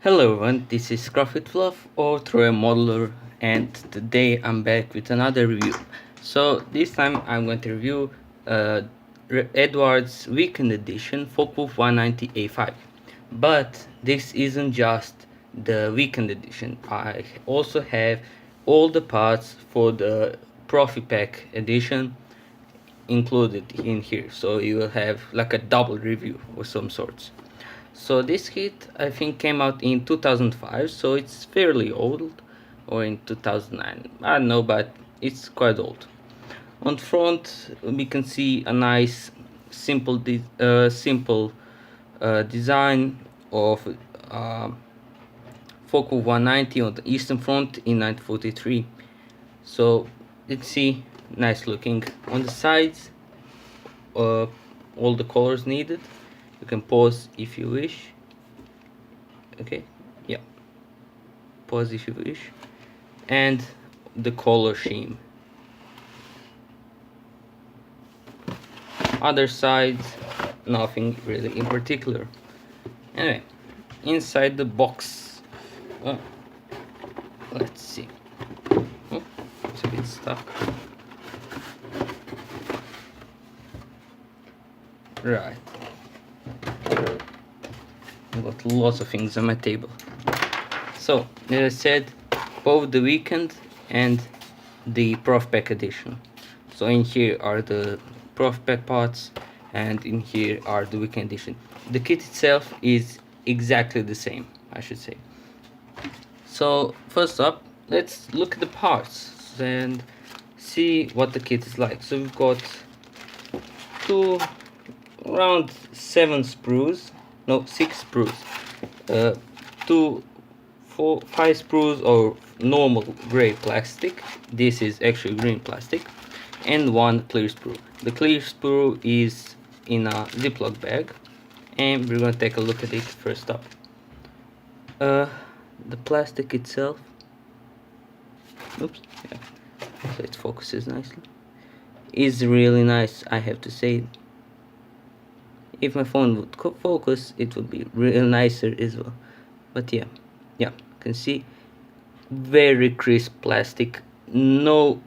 Hello everyone, this is Graphic Fluff or Troy Modeler, and today I'm back with another review. So this time I'm going to review Eduard's Weekend Edition Focus 190 A5. But this isn't just the Weekend Edition. I also have all the parts for the Profipack Edition included in here, so you will have like a double review of some sorts. So this kit I think came out in 2005, so it's fairly old, or in 2009, I don't know, but it's quite old. On front we can see a nice simple design of uh, Focus 190 on the eastern front in 1943. So let's see, nice looking. On the sides, uh, all the colors needed. You can pause if you wish. Okay, yeah, pause if you wish. And the color scheme. Other sides, nothing really in particular. Anyway, inside the box, let's see. Oh, it's a bit stuck. Right, I've got lots of things on my table. So, as I said, both the Weekend and the Profipack edition. So in here are the Profipack parts, and in here are the Weekend edition. The kit itself is exactly the same, I should say. So first up, let's look at the parts and see what the kit is like. So we've got around 7 sprues, no, 6 sprues, two, 4, 5 sprues or normal gray plastic. This is actually green plastic, and 1 clear sprue. The clear sprue is in a Ziploc bag, and we're gonna take a look at it first up. The plastic itself, oops, yeah, so it focuses nicely, is really nice, I have to say. If my phone would focus, it would be real nicer as well. But yeah, you can see, very crisp plastic. Nothing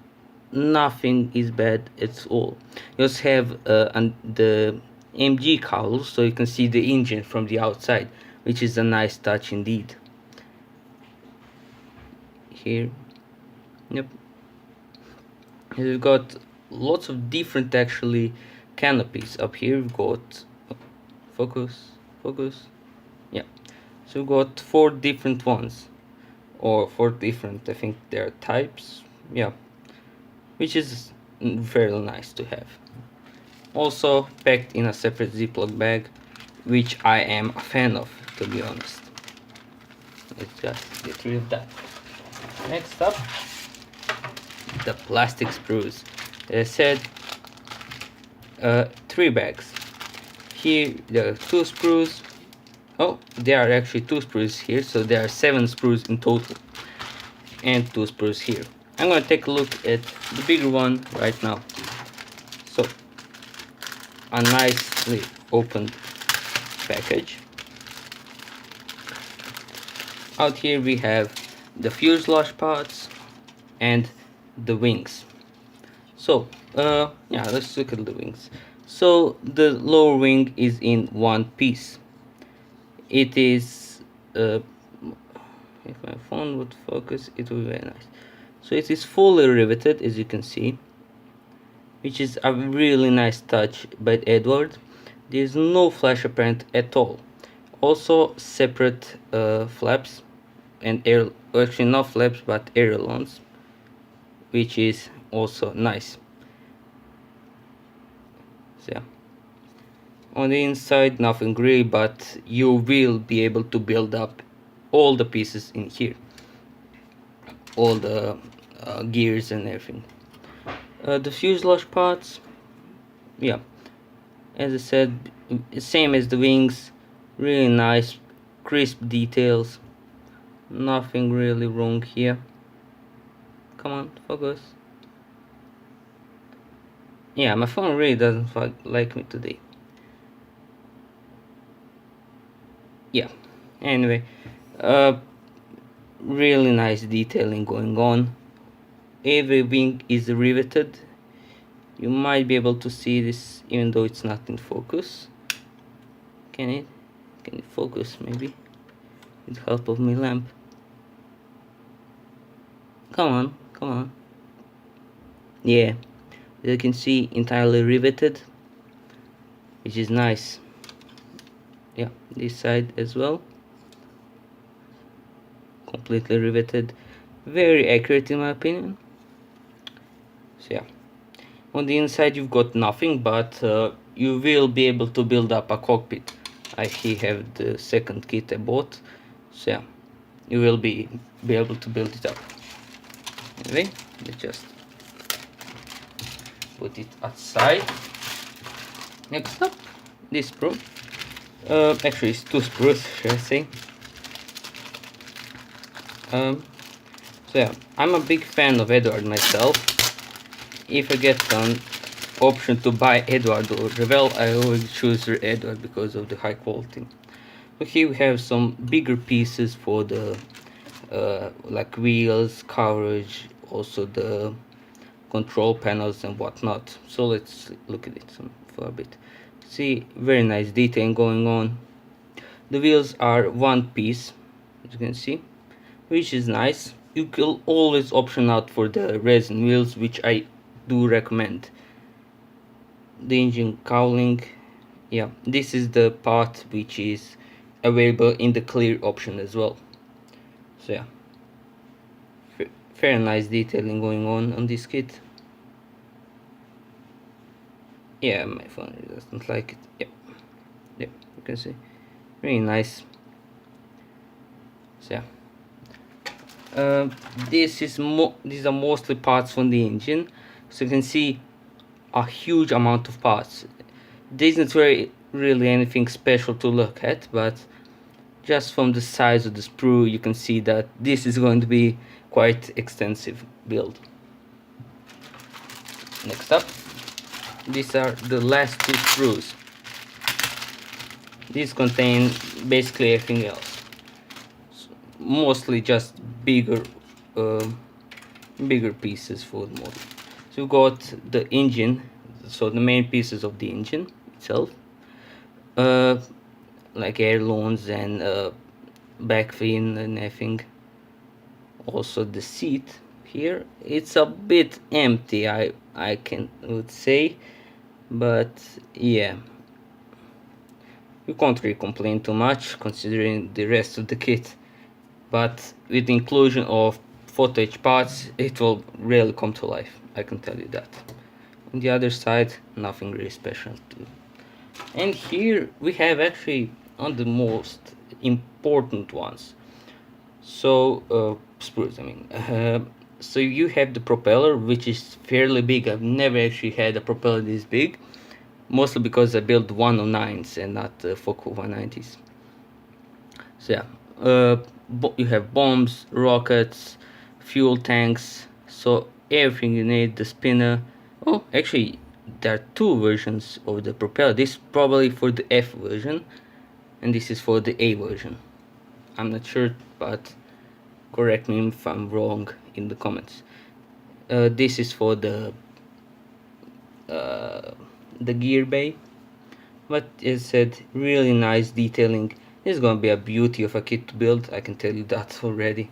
is bad at all. You also have the MG cowls, so you can see the engine from the outside, which is a nice touch indeed. Here, yep, we've got lots of different actually canopies. Up here we've got focus, yeah, so we've got 4 different ones, or 4 different, I think there are types, yeah, which is very nice to have. Also packed in a separate Ziploc bag, which I am a fan of, to be honest. Let's just get rid of that. Next up, the plastic sprues. As I said, 3 bags. Here there are 2 sprues. Oh, there are actually 2 sprues here, so there are 7 sprues in total, and 2 sprues here. I'm gonna take a look at the bigger one right now. So, a nicely opened package. Out here we have the fuselage parts and the wings. So yeah, let's look at the wings. So the lower wing is in one piece. It is if my phone would focus, it would be very nice. So it is fully riveted, as you can see, which is a really nice touch by Eduard. There is no flash apparent at all. Also separate flaps and air, actually not flaps but ailerons, which is also nice. So yeah, on the inside nothing really, but you will be able to build up all the pieces in here, all the gears and everything. The fuselage parts, yeah, as I said, same as the wings, really nice crisp details, nothing really wrong here. Come on, focus. Yeah, my phone really doesn't like me today. Yeah, anyway, Really nice detailing going on. Every wing is riveted. You might be able to see this even though it's not in focus. Can it focus maybe with the help of my lamp? Come on. Yeah, as you can see, entirely riveted, which is nice. Yeah, this side as well, completely riveted, very accurate in my opinion. So yeah, on the inside you've got nothing, but you will be able to build up a cockpit. I have the second kit I bought, so yeah, you will be able to build it up. Anyway, let's just put it aside. Next up, this sprue. Actually, it's two sprues, should I say? So yeah, I'm a big fan of Eduard myself. If I get an option to buy Eduard or Revell, I always choose Eduard because of the high quality. So here we have some bigger pieces for the like wheels, coverage, also the control panels and whatnot. So let's look at it for a bit. See, very nice detailing going on. The wheels are one piece, as you can see, which is nice. You can always option out for the resin wheels, which I do recommend. The engine cowling, yeah, this is the part which is available in the clear option as well. So yeah, very nice detailing going on this kit. Yeah, my phone doesn't like it. Yep, you can see, very nice. So yeah, these are mostly parts from the engine, so you can see a huge amount of parts. There isn't really anything special to look at, but just from the size of the sprue you can see that this is going to be quite extensive build. Next up, these are the last two sprues. These contain basically everything else, mostly just bigger pieces for the model. So we got the engine, so the main pieces of the engine itself, like ailerons and back fin and everything. Also the seat here, it's a bit empty, I would say, but yeah, you can't really complain too much considering the rest of the kit. But with the inclusion of Photo-etched parts, it will really come to life, I can tell you that. On the other side, nothing really special too. And here we have actually on the most important ones. So sprues, I mean. So you have the propeller, which is fairly big. I've never actually had a propeller this big, mostly because I built 109s and not Foco 190s. So yeah, you have bombs, rockets, fuel tanks, so everything you need. The spinner. Oh, actually, there are two versions of the propeller. This is probably for the F version, and this is for the A version. I'm not sure, but correct me if I'm wrong in the comments. This is for the gear bay, but as I said, really nice detailing. This is gonna be a beauty of a kit to build, I can tell you that already.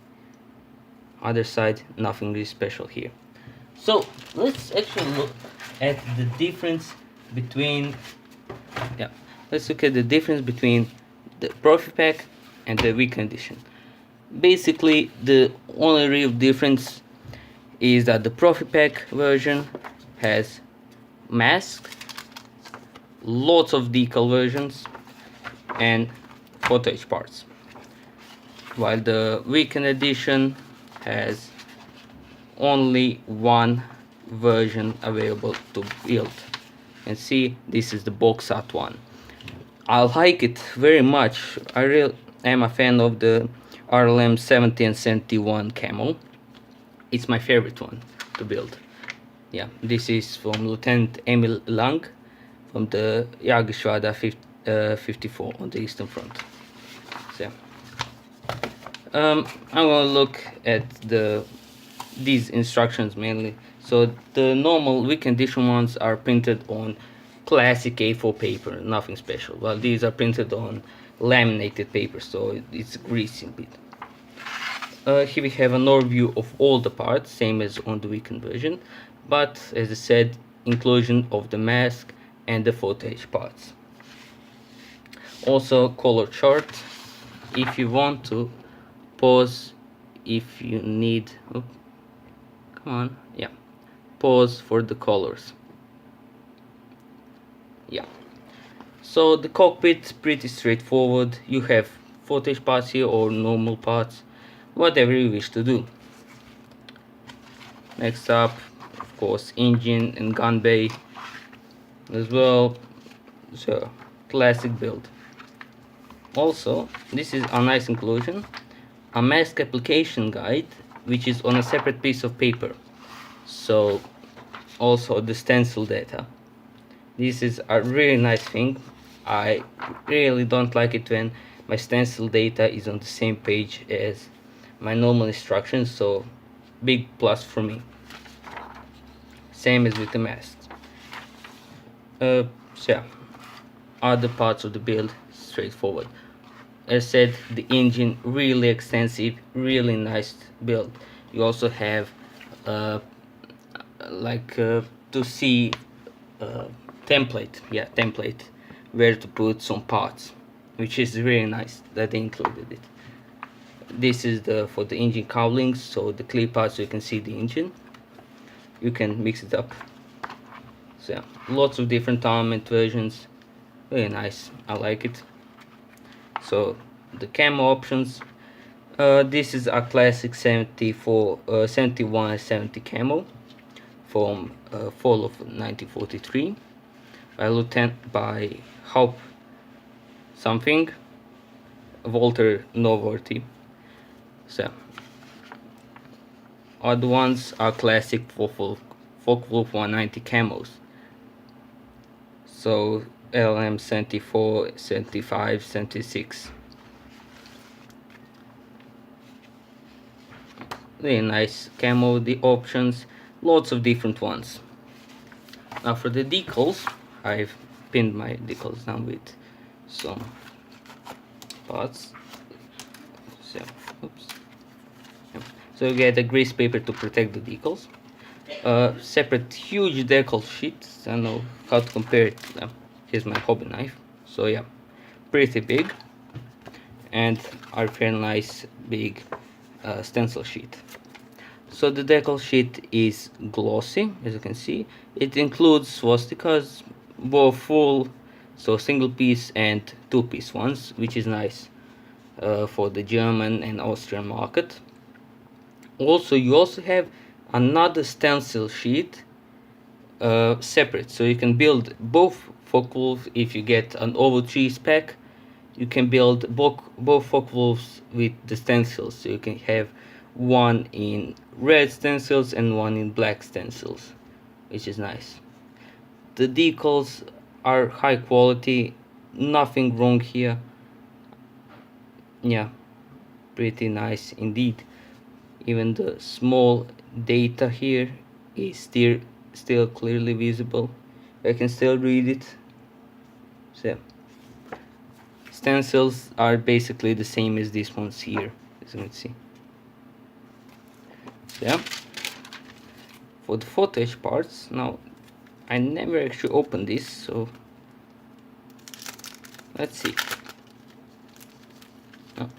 Other side, nothing really special here. So let's actually look at the difference between the Profipack and the weekend edition. Basically, the only real difference is that the Profipack version has masks, lots of decal versions, and Photo-etched parts, while the weekend edition has only one version available to build. And see, this is the box art one. I like it very much. I really am a fan of the RLM 70 and 71 camo. It's my favorite one to build. Yeah, this is from Lieutenant Emil Lang from the Jagdgeschwader 54 on the Eastern Front. So, I'm gonna look at these instructions mainly. So the normal weekend edition ones are printed on classic A4 paper, nothing special. While these are printed on laminated paper, so it's greasy a bit. Here we have an overview of all the parts, same as on the weekend version, but as I said, inclusion of the mask and the Photo-etched parts. Also color chart if you want to. Pause if you need. Oh, come on, yeah. Pause for the colors. Yeah. So the cockpit pretty straightforward. You have Photo-etched parts here or normal parts, whatever you wish to do. Next up, of course, engine and gun bay as well. So classic build. Also, this is a nice inclusion, a mask application guide, which is on a separate piece of paper. So also the stencil data. This is a really nice thing. I really don't like it when my stencil data is on the same page as my normal instructions, so big plus for me. Same as with the masks. So yeah, other parts of the build straightforward. As said, the engine really extensive, really nice build. You also have to see template where to put some parts, which is really nice that they included it. This is for the engine cowlings, so the clear parts so you can see the engine. You can mix it up. So yeah, lots of different armament versions, very nice, I like it. So the camo options, this is a classic 71 70 camo from fall of 1943 by Haupt something, Walter Noworty. So other ones are classic Focke-Wulf 190 camos. So LM 74, 75, 76. Really nice camo, the options, lots of different ones. Now for the decals, I've pinned my decals down with some parts. So, oops. So you get a grease paper to protect the decals. Separate huge decal sheets. I don't know how to compare it to them. Here's my hobby knife. So yeah, pretty big, and a very nice big stencil sheet. So the decal sheet is glossy, as you can see. It includes swastikas, both full, so single piece and two piece ones, which is nice for the German and Austrian market. Also, you also have another stencil sheet separate, so you can build both Focke-Wulf. If you get an over 3 spec, you can build both Focke-Wulfs with the stencils, so you can have one in red stencils and one in black stencils, which is nice. The decals are high quality, nothing wrong here. Yeah, pretty nice indeed. Even the small data here is still clearly visible. I can still read it. So stencils are basically the same as these ones here, as you can see. So yeah, for the Photo-etched parts, now I never actually opened this, so let's see. Oh.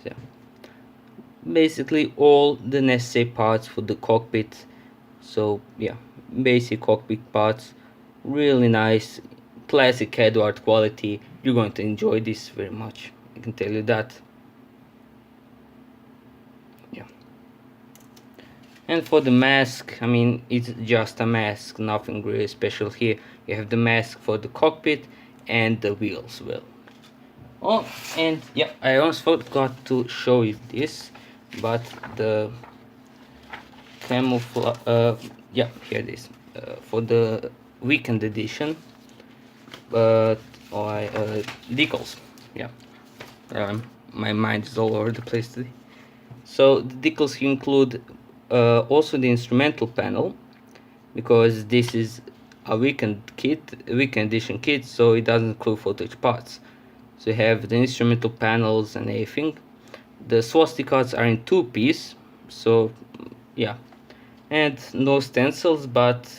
So basically all the necessary parts for the cockpit. So yeah, basic cockpit parts, really nice, classic Eduard quality. You're going to enjoy this very much, I can tell you that. Yeah. And for the mask, I mean, it's just a mask, nothing really special here. You have the mask for the cockpit and the wheels. Well, oh, and yeah, I almost forgot to show you this, but the yeah, here it is, for the weekend edition, but decals. Yeah, my mind is all over the place today. So the decals include also the instrumental panel, because this is a weekend edition kit, so it doesn't include Photo-etched parts. So you have the instrumental panels and everything. The swastikas are in two-piece, so yeah, and no stencils, but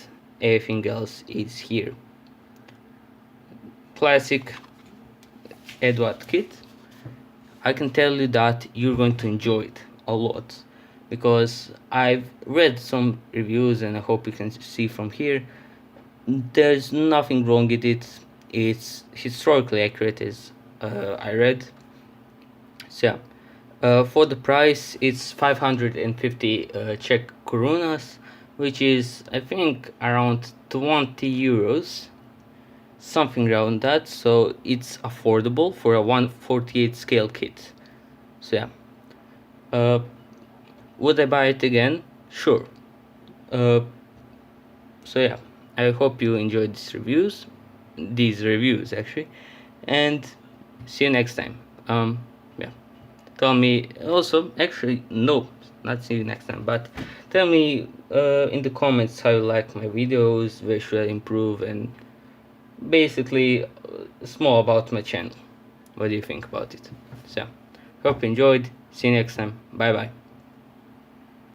everything else is here. Classic Eduard kit. I can tell you that you're going to enjoy it a lot, because I've read some reviews and I hope you can see from here. There's nothing wrong with it. It's historically accurate, as I read. So yeah, for the price, it's 550 Czech korunas, which is I think around 20 euros, something around that. So it's affordable for a 1/48 scale kit. So yeah, uh, would I buy it again? Sure. Uh, so yeah, I hope you enjoyed these reviews actually, and see you next time. Yeah, tell me also, actually no, not see you next time, but tell me in the comments how you like my videos, where should I improve, and basically small about my channel. What do you think about it? So hope you enjoyed. See you next time. Bye bye.